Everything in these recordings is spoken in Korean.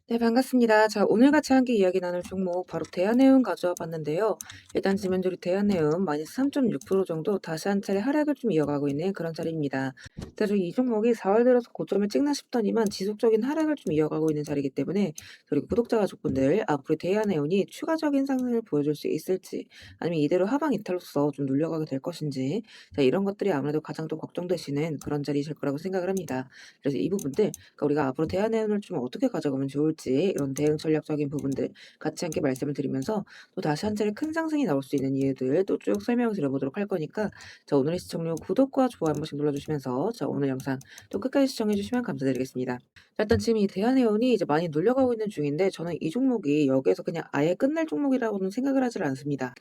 네, 반갑습니다. 자, 오늘 같이 함께 이야기 나눌 종목 바로 대한해운 가져와 봤는데요. 일단 지면적으로 대한해운 마이너스 3.6% 정도 다시 한 차례 하락을 좀 이어가고 있는 그런 자리입니다. 그래서 이 종목이 4월 들어서 고점을 찍나 싶더니만 지속적인 하락을 좀 이어가고 있는 자리이기 때문에 그리고 구독자 가족분들 앞으로 대한해운이 추가적인 상승을 보여줄 수 있을지 아니면 이대로 하방 이탈로서 좀 눌려가게 될 것인지 자, 이런 것들이 아무래도 가장 또 걱정되시는 그런 자리이실 거라고 생각을 합니다. 그래서 이 부분들 그러니까 우리가 앞으로 대한해운을 좀 어떻게 가져가면 좋을지 이런 대응 전략적인 부분들 같이 함께 말씀을 드리면서 또 다시 한 차례 큰 상승이 나올 수 있는 이유들 또 쭉 설명을 드려보도록 할 거니까 자 오늘의 시청료 구독과 좋아요 한 번씩 눌러주시면서 자 오늘 영상 또 끝까지 시청해 주시면 감사드리겠습니다. 자 일단 지금 이 대한해운이 이제 많이 눌려가고 있는 중인데 저는 이 종목이 여기에서 그냥 아예 끝날 종목이라고는 생각을 하질 않습니다.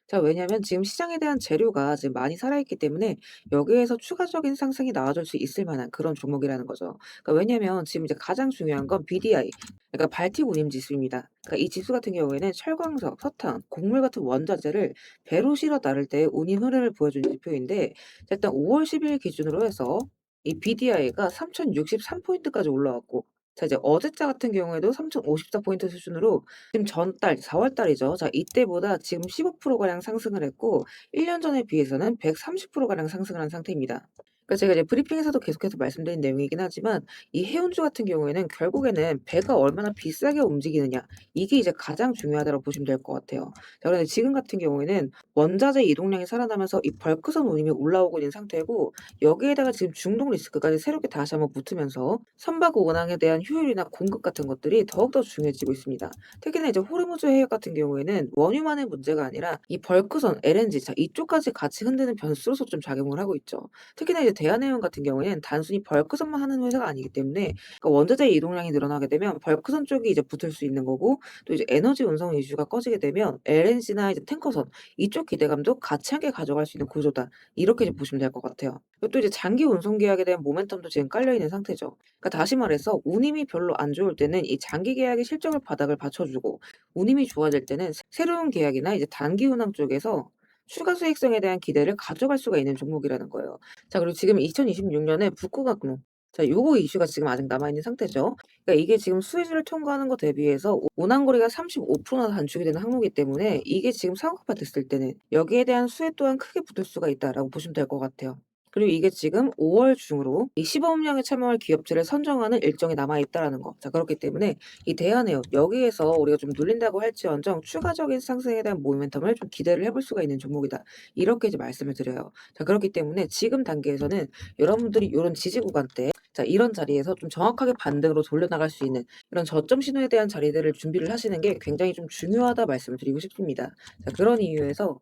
자 왜냐하면 지금 시장에 대한 재료가 지금 많이 살아있기 때문에 여기에서 추가적인 상승이 나와줄 수 있을 만한 그런 종목이라는 거죠. 그러니까 왜냐면 지금 이제 가장 중요한 건 BDI 그러니까 발틱 운임 지수입니다. 그러니까 이 지수 같은 경우에는 철광석, 석탄, 곡물 같은 원자재를 배로 실어 나를 때 운임 흐름을 보여주는 지표인데 자 일단 5월 10일 기준으로 해서 이 BDI가 3,063포인트까지 올라왔고 자 이제 어제자 같은 경우에도 3,054포인트 수준으로 지금 전달 4월 달이죠. 자 이때보다 지금 15% 가량 상승을 했고 1년 전에 비해서는 130% 가량 상승을 한 상태입니다. 그러니까 제가 이제 브리핑에서도 계속해서 말씀드린 내용이긴 하지만 이 해운주 같은 경우에는 결국에는 배가 얼마나 비싸게 움직이느냐 이게 이제 가장 중요하다고 보시면 될 것 같아요. 자 그런데 지금 같은 경우에는 원자재 이동량이 살아나면서 이 벌크선 운임이 올라오고 있는 상태고 여기에다가 지금 중동 리스크까지 새롭게 다시 한번 붙으면서 선박 운항에 대한 효율이나 공급 같은 것들이 더욱더 중요해지고 있습니다. 특히나 이제 호르무즈 해역 같은 경우에는 원유만의 문제가 아니라 이 벌크선, LNG 자 이쪽까지 같이 흔드는 변수로서 좀 작용을 하고 있죠. 특히나 이제 대한해운 같은 경우에는 단순히 벌크선만 하는 회사가 아니기 때문에 그러니까 원자재 이동량이 늘어나게 되면 벌크선 쪽이 이제 붙을 수 있는 거고 또 이제 에너지 운송 이슈가 꺼지게 되면 LNG나 이제 탱커선 이쪽 기대감도 같이 함께 가져갈 수 있는 구조다. 이렇게 이제 보시면 될 것 같아요. 그리고 또 이제 장기 운송 계약에 대한 모멘텀도 지금 깔려 있는 상태죠. 그러니까 다시 말해서 운임이 별로 안 좋을 때는 이 장기 계약의 실적을 바닥을 받쳐주고 운임이 좋아질 때는 새로운 계약이나 이제 단기 운항 쪽에서 추가 수익성에 대한 기대를 가져갈 수가 있는 종목이라는 거예요. 자 그리고 지금 2026년에 북구가금 자 요거 이슈가 지금 아직 남아 있는 상태죠. 그러니까 이게 지금 수혜주를 통과하는 거 대비해서 운항거리가 35%나 단축이 되는 항목이기 때문에 이게 지금 상업화 됐을 때는 여기에 대한 수혜 또한 크게 붙을 수가 있다라고 보시면 될 것 같아요. 그리고 이게 지금 5월 중으로 이 시범운영에 참여할 기업체를 선정하는 일정이 남아 있다라는 거. 자 그렇기 때문에 이 대한해운 여기에서 우리가 좀 눌린다고 할지언정 추가적인 상승에 대한 모멘텀을 좀 기대를 해볼 수가 있는 종목이다. 이렇게 이제 말씀을 드려요. 자 그렇기 때문에 지금 단계에서는 여러분들이 요런 지지 구간대 자 이런 자리에서 좀 정확하게 반등으로 돌려나갈 수 있는 이런 저점 신호에 대한 자리들을 준비를 하시는 게 굉장히 좀 중요하다 말씀을 드리고 싶습니다. 자 그런 이유에서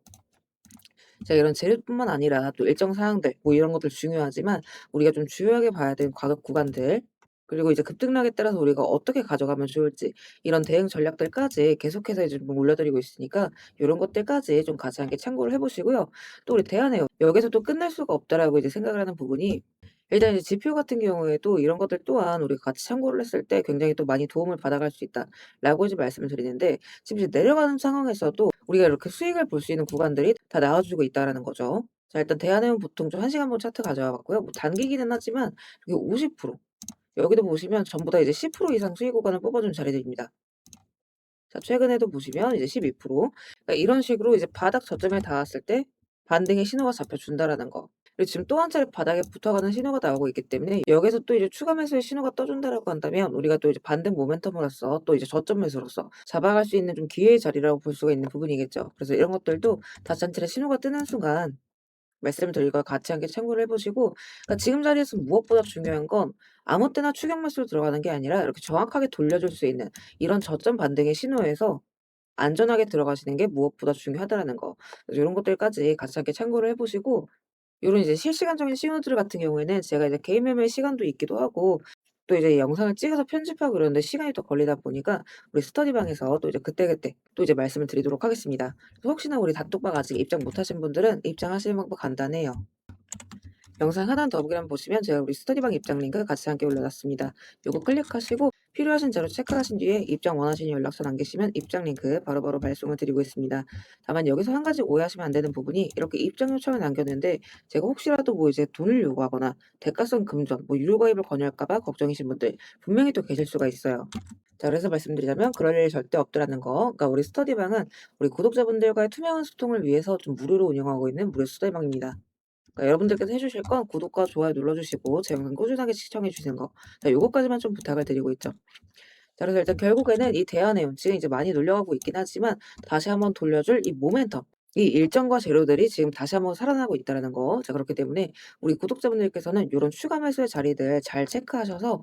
자 이런 재료뿐만 아니라 또 일정 사항들 뭐 이런 것들 중요하지만 우리가 좀 주요하게 봐야 되는 가격 구간들 그리고 이제 급등락에 따라서 우리가 어떻게 가져가면 좋을지 이런 대응 전략들까지 계속해서 이제 좀 올려드리고 있으니까 요런 것들까지 좀 같이 함께 참고를 해 보시고요. 또 우리 대안해요. 여기서 또 끝날 수가 없다라고 이제 생각을 하는 부분이 일단 이제 지표 같은 경우에도 이런 것들 또한 우리가 같이 참고를 했을 때 굉장히 또 많이 도움을 받아갈 수 있다라고 이제 말씀을 드리는데 지금 이제 내려가는 상황에서도 우리가 이렇게 수익을 볼 수 있는 구간들이 다 나와주고 있다라는 거죠. 자 일단 대한해운 보통 좀 1 시간분 차트 가져와 봤고요. 뭐 단기기는 하지만 이게 50% 여기도 보시면 전부 다 이제 10% 이상 수익 구간을 뽑아준 자리들입니다. 자 최근에도 보시면 이제 12% 그러니까 이런 식으로 이제 바닥 저점에 닿았을 때 반등의 신호가 잡혀준다라는 거. 그리고 지금 또 한 차례 바닥에 붙어가는 신호가 나오고 있기 때문에 여기서 또 이제 추가 매수의 신호가 떠준다라고 한다면 우리가 또 이제 반등 모멘텀으로서 또 이제 저점 매수로서 잡아갈 수 있는 좀 기회의 자리라고 볼 수가 있는 부분이겠죠. 그래서 이런 것들도 다시 한 차례 신호가 뜨는 순간 말씀드린 걸 같이 함께 참고를 해 보시고 그러니까 지금 자리에서 무엇보다 중요한 건 아무 때나 추격 매수로 들어가는 게 아니라 이렇게 정확하게 돌려줄 수 있는 이런 저점 반등의 신호에서 안전하게 들어가시는 게 무엇보다 중요하다라는 거. 그래서 요런 것들까지 같이 함께 참고를 해 보시고 요런 이제 실시간적인 신호들 같은 경우에는 제가 이제 개인 매매 시간도 있기도 하고 또 이제 영상을 찍어서 편집하고 그러는데 시간이 더 걸리다 보니까 우리 스터디방에서 또 이제 그때그때 또 이제 말씀을 드리도록 하겠습니다. 그래서 혹시나 우리 단톡방 아직 입장 못 하신 분들은 입장하시는 방법 간단해요. 영상 하단 더보기란 보시면 제가 우리 스터디방 입장 링크 같이 함께 올려놨습니다. 요거 클릭하시고 필요하신 자료 체크하신 뒤에 입장 원하시는 연락처 남기시면 입장 링크 바로바로 발송을 드리고 있습니다. 다만 여기서 한 가지 오해하시면 안 되는 부분이 이렇게 입장 요청을 남겼는데 제가 혹시라도 뭐 이제 돈을 요구하거나 대가성 금전, 뭐 유료 가입을 권유할까 봐 걱정이신 분들 분명히 또 계실 수가 있어요. 자, 그래서 말씀드리자면 그럴 일이 절대 없더라는 거. 그러니까 우리 스터디방은 우리 구독자분들과의 투명한 소통을 위해서 좀 무료로 운영하고 있는 무료 스터디방입니다. 그러니까 여러분들께서 해 주실 건 구독과 좋아요 눌러 주시고 제 영상 꾸준하게 시청해 주시는 거. 자, 요거까지만 좀 부탁을 드리고 있죠. 자, 그래서 일단 결국에는 이 대화 내용 지금 이제 많이 놀려가고 있긴 하지만 다시 한번 돌려줄 이 모멘텀, 이 일정과 재료들이 지금 다시 한번 살아나고 있다라는 거. 자, 그렇기 때문에 우리 구독자분들께서는 요런 추가 매수의 자리들 잘 체크하셔서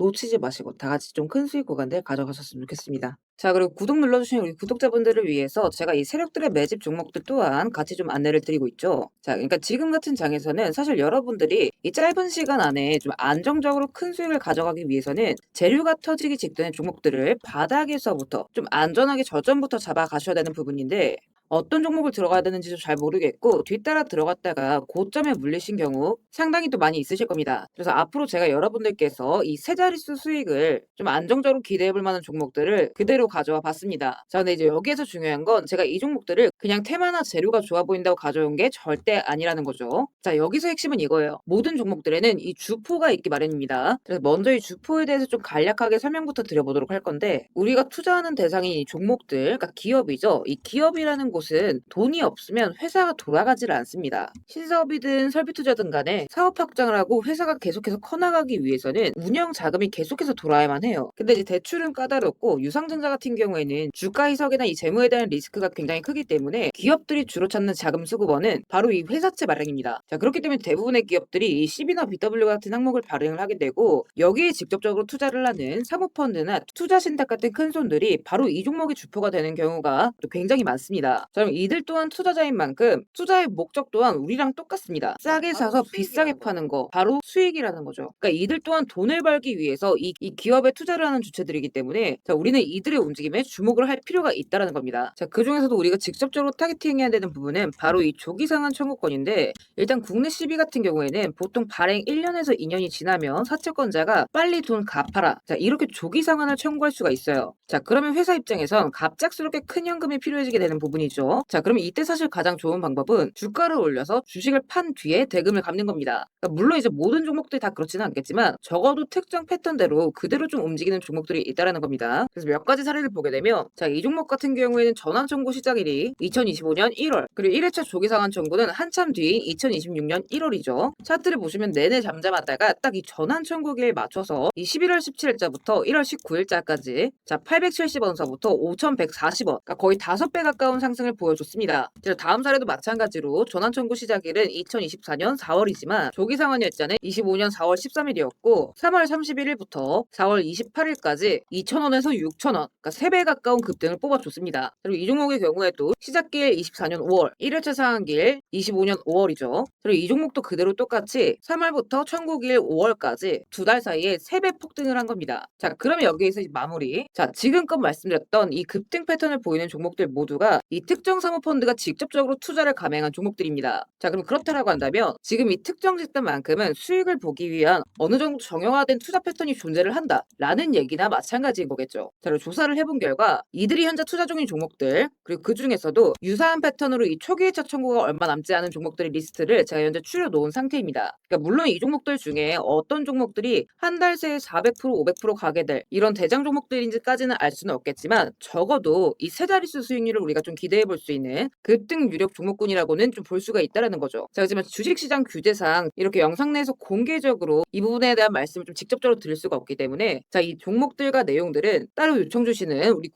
놓치지 마시고 다 같이 좀 큰 수익 구간들 가져가셨으면 좋겠습니다. 자, 그리고 구독 눌러주신 우리 구독자분들을 위해서 제가 이 세력들의 매집 종목들 또한 같이 좀 안내를 드리고 있죠. 자, 그러니까 지금 같은 장에서는 사실 여러분들이 이 짧은 시간 안에 좀 안정적으로 큰 수익을 가져가기 위해서는 재료가 터지기 직전의 종목들을 바닥에서부터 좀 안전하게 저점부터 잡아가셔야 되는 부분인데 어떤 종목을 들어가야 되는지도 잘 모르겠고 뒤따라 들어갔다가 고점에 물리신 경우 상당히 또 많이 있으실 겁니다. 그래서 앞으로 제가 여러분들께서 이 세 자릿수 수익을 좀 안정적으로 기대해 볼 만한 종목들을 그대로 가져와 봤습니다. 자, 근데 이제 여기에서 중요한 건 제가 이 종목들을 그냥 테마나 재료가 좋아 보인다고 가져온 게 절대 아니라는 거죠. 자, 여기서 핵심은 이거예요. 모든 종목들에는 이 주포가 있기 마련입니다. 그래서 먼저 이 주포에 대해서 좀 간략하게 설명부터 드려보도록 할 건데 우리가 투자하는 대상이 이 종목들, 그러니까 기업이죠. 이 기업이라는 곳은 돈이 없으면 회사가 돌아가질 않습니다. 신사업이든 설비투자든 간에 사업 확장을 하고 회사가 계속해서 커나가기 위해서는 운영 자금이 계속해서 돌아야만 해요. 근데 이제 대출은 까다롭고 유상증자 같은 경우에는 주가 희석이나 이 재무에 대한 리스크가 굉장히 크기 때문에 기업들이 주로 찾는 자금 수급원은 바로 이 회사채 마련입니다. 자, 그렇기 때문에 대부분의 기업들이 이 CB나 BW 같은 항목을 발행을 하게 되고 여기에 직접적으로 투자를 하는 사모펀드나 투자신탁 같은 큰 손들이 바로 이 종목의 주포가 되는 경우가 또 굉장히 많습니다. 자, 그럼 이들 또한 투자자인 만큼 투자의 목적 또한 우리랑 똑같습니다. 싸게 사서 비싸게 파는 거 바로 수익이라는 거죠. 그러니까 이들 또한 돈을 벌기 위해서 이 기업에 투자를 하는 주체들이기 때문에 자, 우리는 이들의 움직임에 주목을 할 필요가 있다는 겁니다. 자, 그 중에서도 우리가 직접적으로 타겟팅해야 되는 부분은 바로 이 조기상한 청구권인데 일단 국내 CB 같은 경우에는 보통 발행 1년에서 2년이 지나면 사채권자가 빨리 돈 갚아라. 자, 이렇게 조기 상환을 청구할 수가 있어요. 자, 그러면 회사 입장에선 갑작스럽게 큰 현금이 필요해지게 되는 부분이죠. 자, 그러면 이때 사실 가장 좋은 방법은 주가를 올려서 주식을 판 뒤에 대금을 갚는 겁니다. 그러니까 물론 이제 모든 종목들이 다 그렇지는 않겠지만 적어도 특정 패턴대로 그대로 좀 움직이는 종목들이 있다라는 겁니다. 그래서 몇 가지 사례를 보게 되면 자, 이 종목 같은 경우에는 전환 청구 시작일이 2025년 1월 그리고 1회차 조기 상환 청구는 한참 뒤인 2026년 1월이죠. 차트를 보시면 내내 잠잠하다가 딱 이 전환 청구기에 맞춰서 이 11월 17일자부터 1월 19일자까지 자 870원서부터 5140원 그러니까 거의 5배 가까운 상승을 보여줬습니다. 다음 사례도 마찬가지로 전환 청구 시작일은 2024년 4월이지만 조기 상환일자는 25년 4월 13일이었고 3월 31일부터 4월 28일까지 2,000원에서 6,000원 그러니까 3배 가까운 급등을 뽑아줬습니다. 그리고 이 종목의 경우에도 시작길 24년 5월 1회차 상한길 25년 5월이죠. 그리고 이 종목도 그대로 똑같이 3월부터 청구길 5월까지 두 달 사이에 3배 폭등을 한 겁니다. 자, 그러면 여기에서 이제 마무리. 자, 지금껏 말씀드렸던 이 급등 패턴을 보이는 종목들 모두가 이 특정 사모펀드가 직접적으로 투자를 감행한 종목들입니다. 자, 그럼 그렇다라고 한다면 지금 이 특정 집단만큼은 수익을 보기 위한 어느 정도 정형화된 투자 패턴이 존재를 한다라는 얘기나 마찬가지인 거겠죠. 자, 그리고 조사를 해본 결과 이들이 현재 투자 중인 종목들 그리고 그 중에서도 유사한 패턴으로 이 초기 회차 청구가 얼마 남지 않은 종목들의 리스트를 제가 현재 추려놓은 상태입니다. 그러니까 물론 이 종목들 중에 어떤 종목들이 한 달 새에 400% 500% 가게 될 이런 대장 종목들인지까지는 알 수는 없겠지만 적어도 이 세 자릿수 수익률을 우리가 좀 기대해 볼 수 있는 급등 유력 종목군이라고는 좀 볼 수가 있다라는 거죠. 자, 하지만 주식시장 규제상 이렇게 영상 내에서 공개적으로 이 부분에 대한 말씀을 좀 직접적으로 드릴 수가 없기 때문에 자, 이 종목들과 내용들은 따로 요청 주시는 우리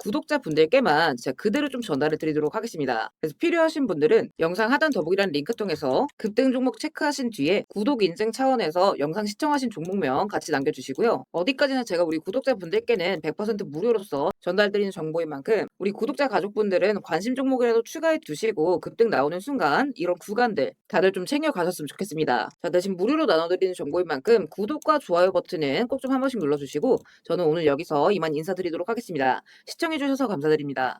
구독자분들께만 제가 그대로 좀 전달을 드리도록 하겠습니다. 그래서 필요하신 분들은 영상 하단 더보기란 링크 통해서 급등 종목 체크하신 뒤에 구독 인증 차원에서 영상 시청하신 종목명 같이 남겨주시고요. 어디까지나 제가 우리 구독자분들께는 100% 무료로서 전달드리는 정보인 만큼 우리 구독자 가족분들은 관심 종목이라도 추가해 두시고 급등 나오는 순간 이런 구간들 다들 좀 챙겨 가셨으면 좋겠습니다. 자, 대신 무료로 나눠드리는 정보인 만큼 구독과 좋아요 버튼은 꼭 좀 한 번씩 눌러주시고 저는 오늘 여기서 이만 인사드리도록 하겠습니다. 시청해주셔서 감사드립니다.